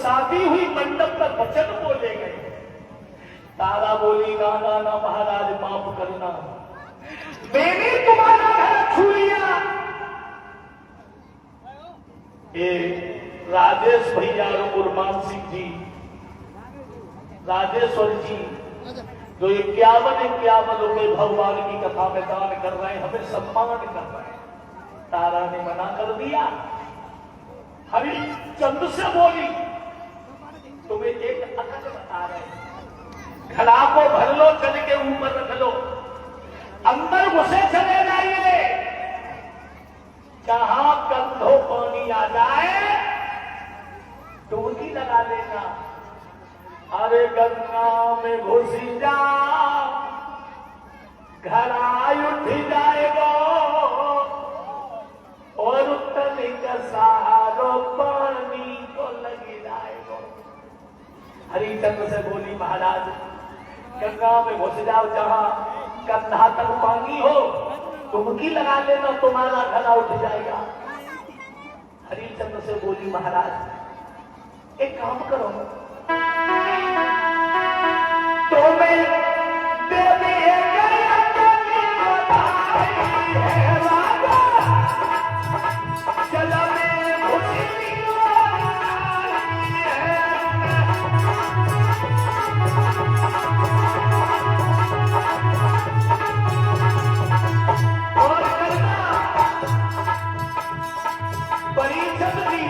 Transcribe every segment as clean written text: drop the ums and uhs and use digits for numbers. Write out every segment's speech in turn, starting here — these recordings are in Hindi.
शादी हुई मंडप पर वचन बोले गए। तारा बोली ना ना ना महाराज माफ करना, मैंने तुम्हारा घर छू लिया। ये राजेश भैया और गुरमान सिंह जी, राजेश्वर जी जो 51 रुपए भगवान की कथा में दान कर रहे हैं, हमें सम्मान कर रहे हैं। तारा ने मना कर दिया। हरिचंद से बोली तुम्हें एक अकल बता रहे हैं, घड़ा को भर लो, चल के ऊपर रख लो, अंदर घुसे चले जाइए, जहां कंधों पानी आ जाए डुबकी लगा लेना। अरे गंगा में घुसी जा, घड़ा उठ जाएगा और उतनी का सहारो पानी को लग जाएगा। हरिचंद्र से बोली महाराज गंगा में घुस जाओ, जहां कंधा तक पानी हो, डुबकी लगा लेना, तुम्हारा घड़ा उठ जाएगा। हरिचंद्र से बोली महाराज एक काम करो, तुम्हें देवी चला में घुसी और करना बड़ी जल्दी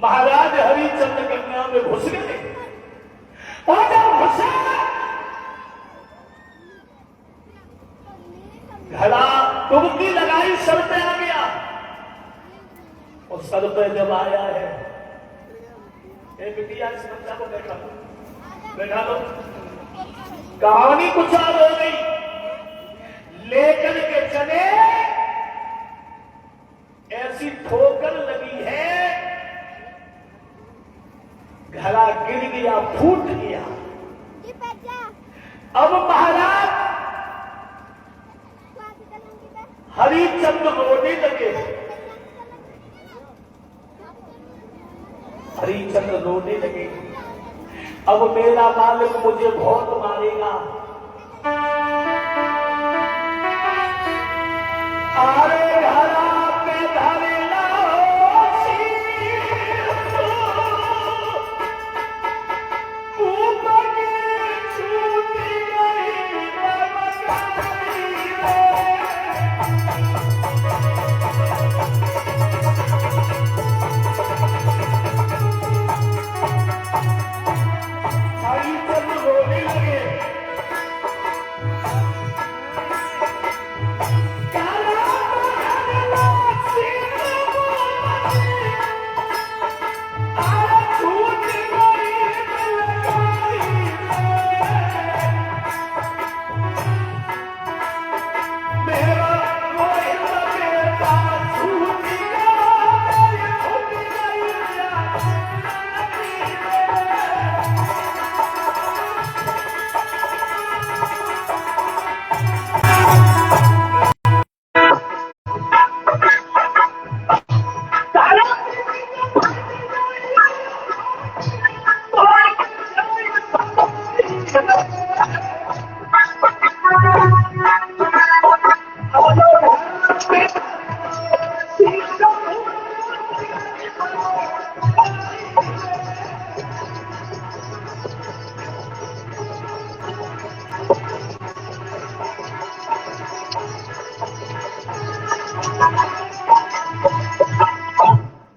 महाराज हरिचंद्र गंगा में घुस गए और जब घुसे घड़ा डुबकी लगाई, सर पे आ गया और सर पे जब आया है, बिटिया इस बच्चा को बैठा लो, कहानी कुछ और हो गई। लेकर के चले, ऐसी ठोकर लगी है, घड़ा गिर गया, फूट गया। अब महाराज हरिचंद्र रोने लगे, हरिचंद्र रोने लगे, अब मेरा मालिक मुझे बहुत मारेगा। अरे घड़ा पे धरे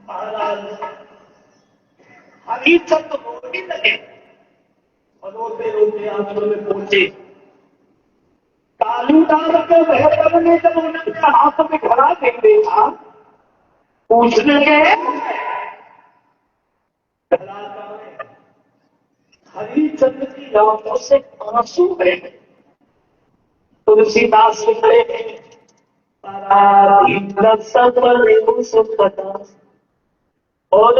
महाराज हरिचंद रोने लगे और रोते रोते आंचल में पहुंचे। कालूदास के बेहतर ने जब उनके हाथ में घड़ा दे देखा, पूछने लगे हरिचंद की आंखों से आंसू बहे। तुलसीदास लिखते हैं और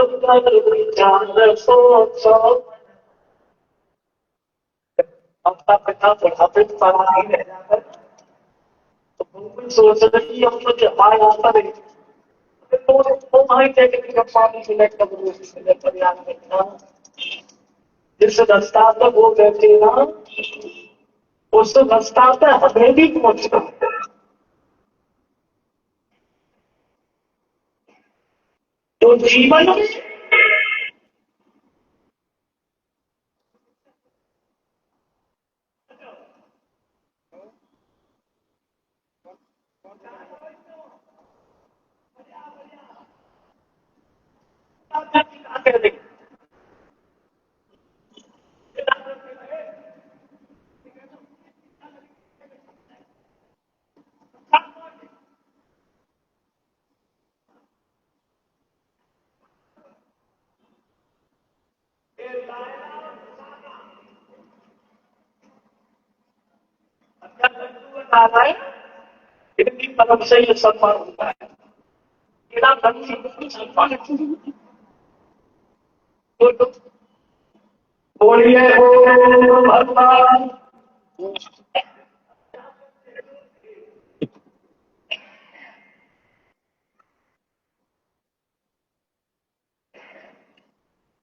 अपना पिता बुढ़ापे पड़ा ही रह जाकर तो बिल्कुल सोच रही हम तो हमारे यहाँ पर तो पानी जिस रास्ता पे वो बैठे ना उस रास्ता पे हमें भी पहुंचना। तो जीवन में इनकी तरफ से ये सम्मान होता है। सम्मान बोलिए भगवान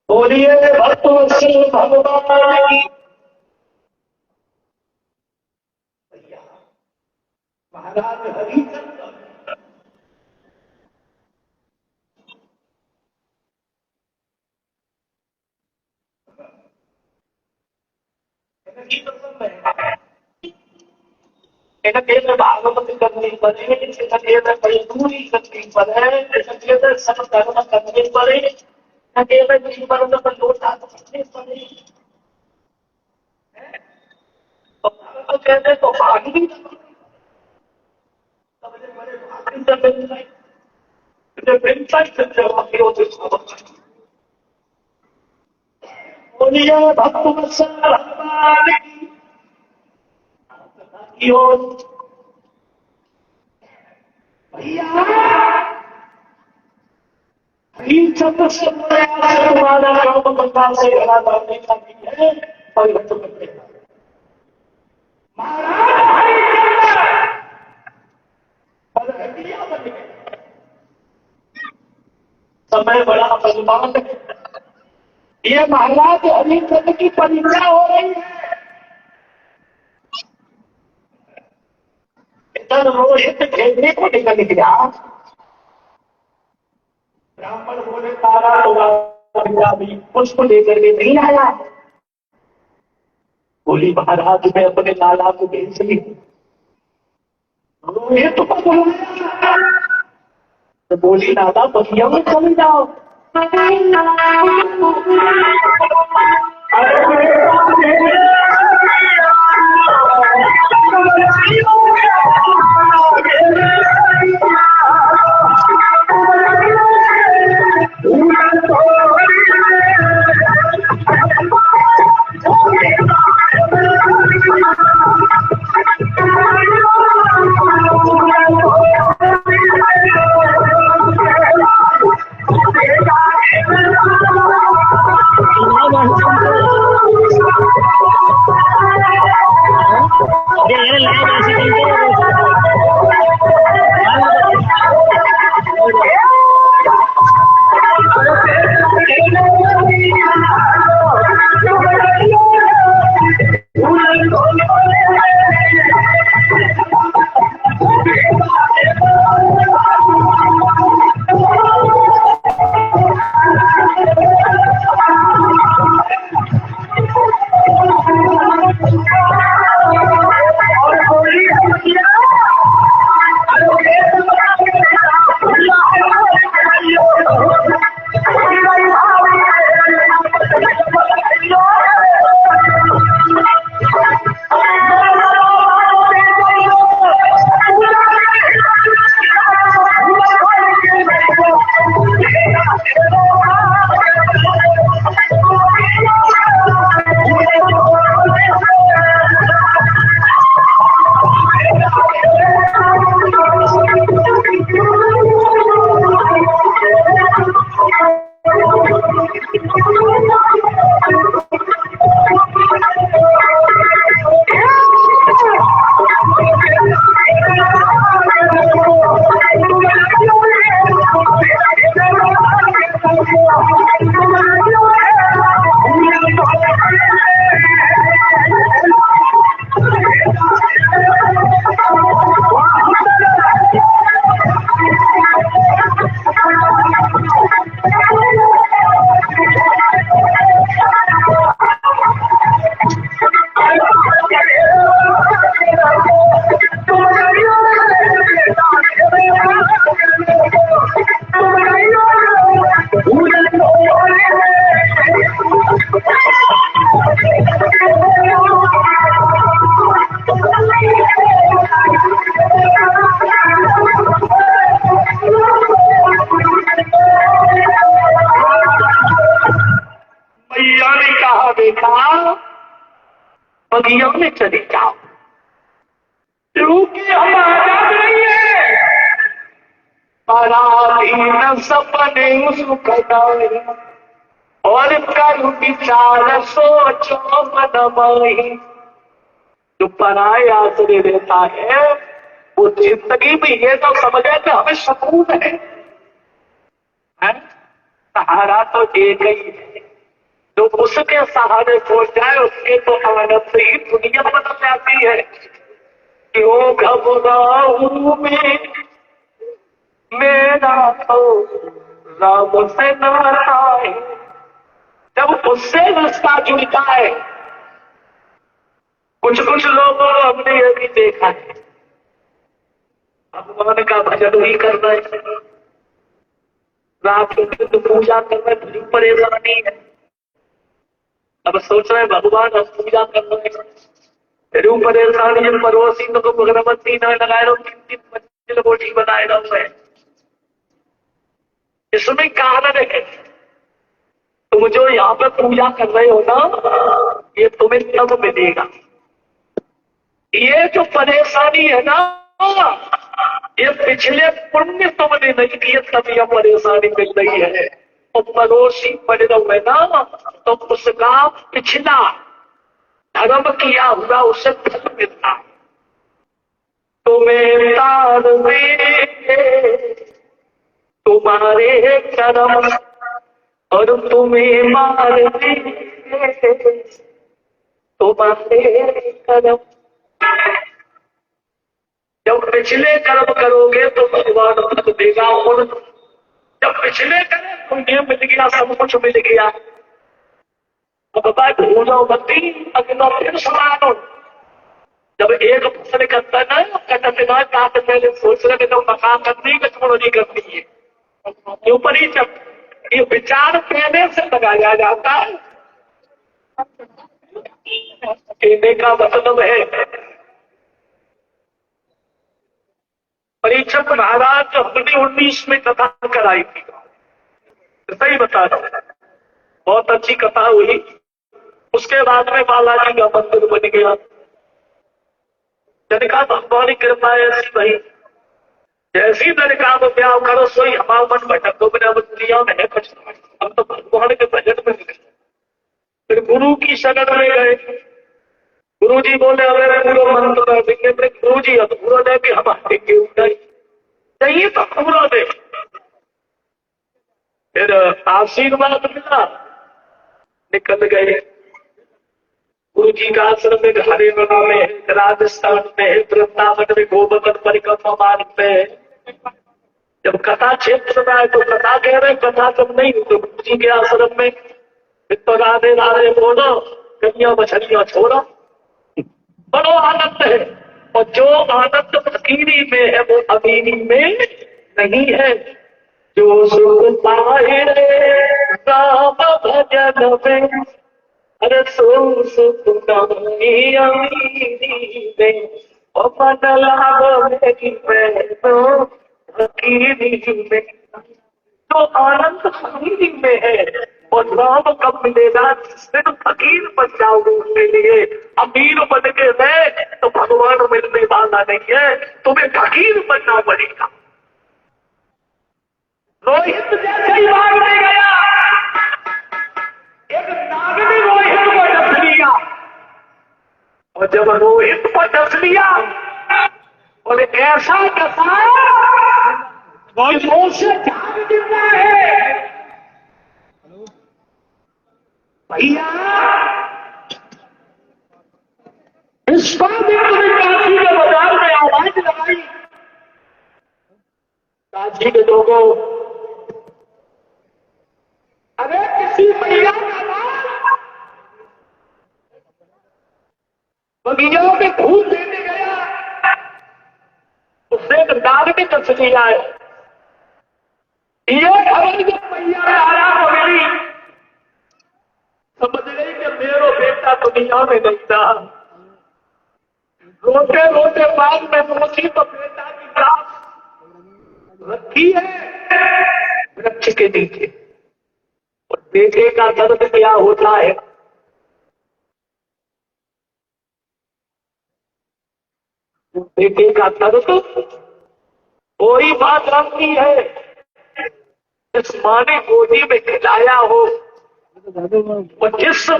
बोलिए भक्तवत्सल भगवान की। महाराज हरिचंद भागवत करनी पड़े, मजदूरी करनी पड़े, सब कर्म करने पड़े, जीवन में लोटा करने पड़े तो कहते तो भाग भी बड़े भाग्य से मिलता है। बोलिए भक्तवत्सल भगवान की ओर। भैया हरिचंद से हमारा राम बंदा से घड़ा डालने का भी है और समय बड़ा बलवान है। ये महाराज हरिचंद की परीक्षा हो रही है। इधर रोहित घेरने को निकल गया। ब्राह्मण बोले तारा तो पुष्प लेकर के नहीं आया। बोली महाराज मैं अपने लाला को भेज ली। रोहित को बुलाया तो बोली लाला बगिया में चले जाओ। बगियों में चले जाओ क्योंकि हम आजाद नहीं है। पराधीन सपने सुखदाई और कर विचार सोचो मनमाही। जो पराए आसरे रहता है वो जिंदगी में ये तो समझे कि हमें सुकून है? सहारा तो एक ही है। जो उसके सहारे पहुंच जाए उसके तो आनंद से ही दुनिया बदल जाती है। क्यों घबराऊं मेरा तो राम से नाता है। जब उससे रिश्ता जुड़ता है, कुछ कुछ लोगों को हमने ये भी देखा है, भगवान का भजन भी कर रहे हैं, रात को पूजा कर रहे, बड़ी परेशानी है। अब सोच रहे भगवान हम पूजा कर रहे हैं, फिर परेशानी जब पड़ोसी तो अगरबत्ती न लगाए रहो, 3-3 मंजिल रोटी बनाए रहो है। इसमें कारण है तुम जो यहाँ पे पूजा कर रहे हो ना, ये तुम्हें तब मिलेगा। ये जो परेशानी है ना, ये पिछले पुण्य तुमने नहीं किए तब यह परेशानी मिल रही है। और पड़ोसी पड़े रहे ना तो उसका पिछला धर्म किया हुआ उसे फल मिलता। तुम्हें तार देंगे तुम्हारे कर्म और तुम्हें मार देंगे तुम्हारे कर्म। जब पिछले कर्म करोगे तो भगवान फल देगा। और जब पिछले कर्म पुण्य मिल गया, सब कुछ मिल गया, तो बाबा भूलो मती अगलो फिर समानो। जब एक फसल करता ना कटना काट पहले सोच रहे तो मकान करनी कचमोड़ी करनी है, ऊपर ही जब ये विचार पहले से लगाया जाता है। कहने का मतलब है परीक्षक महाराज जो हमने 19 में कथा कराई थी, सही बता रहा हूं, बहुत अच्छी कथा हुई। उसके बाद में बालाजी का मंदिर बन गया। जनका भगवान की कृपा ऐसी भाई, जैसी लड़का में ब्याह करो सोई हमारा मन भटक दो मेरा बतिया में कुछ। हम तो भगवान के भजन में गए, फिर गुरु की शरण में गए। गुरु जी बोले अरे पूरा मंत्र कर देंगे। गुरु जी अधूरा दे के हम देंगे चाहिए तो पूरा दे। फिर आशीर्वाद मिला, निकल गए। गुरु जी का आश्रम में हरियाणा में, राजस्थान में, वृंदावन में, गोवर्धन परिक्रमा मार्ग में। जब कथा क्षेत्र में आए तो कथा कह रहे, कथा जब नहीं तो गुरु जी के आश्रम में तो राधे राधे बोलो, कन्या मछलियां छोड़ो, बड़ो आनंद है। और जो आनंद फकीरी में है वो अमीरी में नहीं है। जो सुख पाए राम भजन में, अरे सो सुख नहीं अमीरी में। और मन लाभ मेरी बहनों फकीरी में। तो आनंद फकीरी में है। और राम कब मिलेगा? सिर्फ फकीर बन जाओगे उसके लिए। अमीर बन के रहे तो भगवान मिलने वाला नहीं है, तुम्हें फकीर बनना पड़ेगा। रोहित जैसे ही भाग नहीं गया, जब रोहित को डस लिया बोले ऐसा डसा से ध्यान गिरना है भैया। इस बात काशी के बाजार में आवाज लगाई। काशी के लोगों, अरे किसी भैया का नाम बगिया में घूस देने गया, उसने एक नाग में दस लिया है। ये खबर जब भैया आया हो गई, समझ गई कि मेरा बेटा दुनिया में नहीं था। रोते रोते बाद में मोची तो बेटा की लाश रखी है वृक्ष के नीचे, और बेटे का दर्द क्या होता है। बेटे का दर्द कोई बात रखती है, जिस माँ ने गोदी में खिलाया हो, और जिस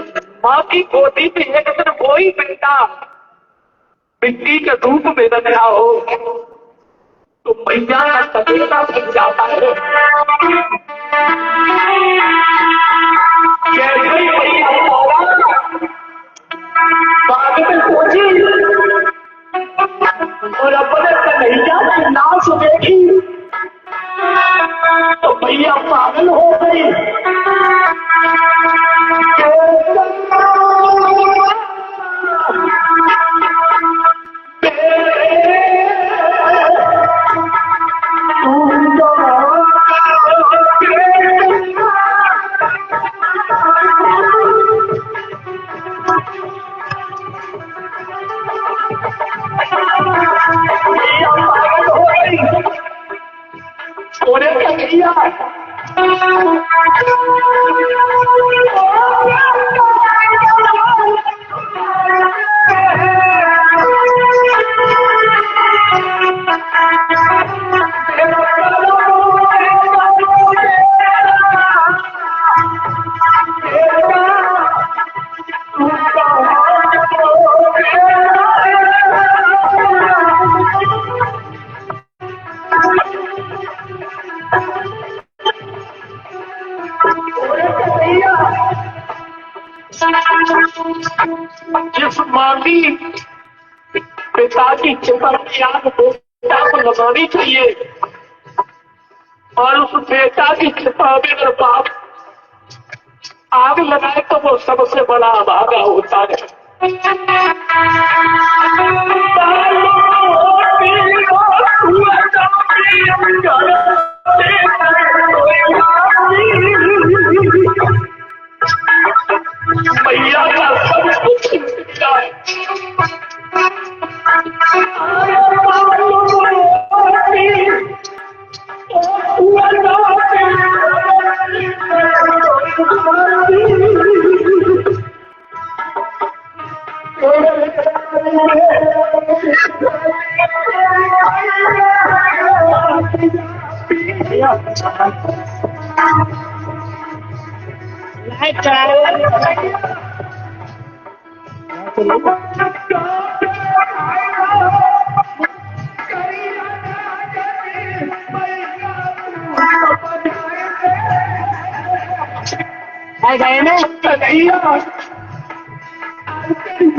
माँ की गोदी में एक दिन कोई बेटा मिट्टी के रूप में रखा हो, तो मैया का तकलीफा बन जाता है। जैसे ही मैया बाग में पहुंची और अपने कन्हैया की नाच देखी तो मैया पागल हो गई। जिस माली पिता की चिपर की आग बेटा को लगानी चाहिए, और उस बेटा की चिपा में अगर बाप आग लगाए तो वो सबसे बड़ा अभागा होता है। भैया का सब कुछ मिलता है।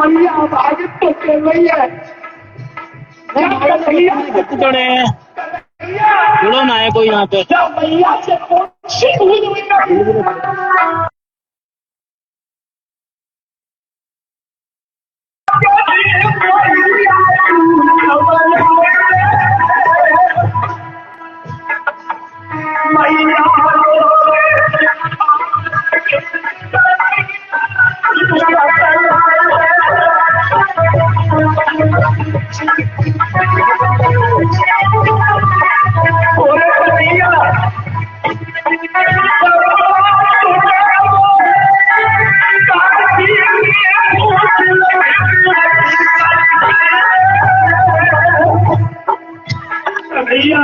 मैया भागित तो चल रही है। जुड़ो ना है कोई यहाँ पे। मैया से भैया